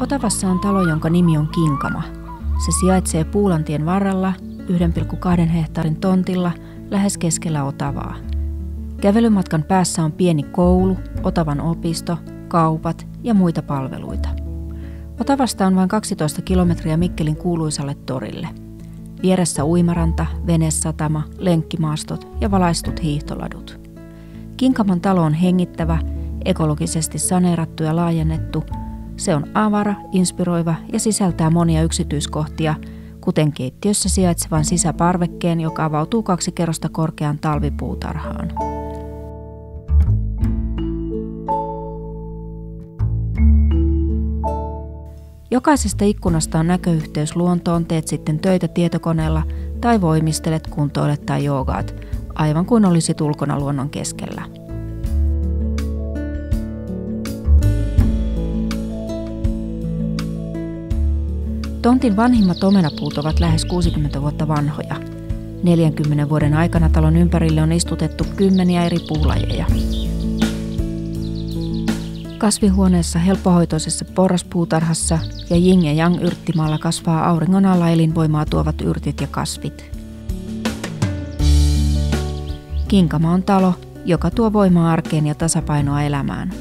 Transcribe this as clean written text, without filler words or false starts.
Otavassa on talo, jonka nimi on Kinkama. Se sijaitsee Puulantien varrella 1,2 hehtaarin tontilla lähes keskellä Otavaa. Kävelymatkan päässä on pieni koulu, Otavan opisto, kaupat ja muita palveluita. Otavasta on vain 12 kilometriä Mikkelin kuuluisalle torille. Vieressä uimaranta, venesatama, lenkkimaastot ja valaistut hiihtoladut. Kinkaman talo on hengittävä, ekologisesti saneerattu ja laajennettu. Se on avara, inspiroiva ja sisältää monia yksityiskohtia, kuten keittiössä sijaitsevan sisäparvekkeen, joka avautuu 2 kerrosta korkeaan talvipuutarhaan. Jokaisesta ikkunasta on näköyhteys luontoon, teet sitten töitä tietokoneella tai voimistelet, kuntoilet tai joogaat, aivan kuin olisit ulkona luonnon keskellä. Tontin vanhimmat omenapuut ovat lähes 60 vuotta vanhoja. 40 vuoden aikana talon ympärille on istutettu 10 eri puulajeja. Kasvihuoneessa helppohoitoisessa porraspuutarhassa ja Jing ja Yang yrttimaalla kasvaa auringon alla elinvoimaa tuovat yrtit ja kasvit. Kinkama on talo, joka tuo voimaa arkeen ja tasapainoa elämään.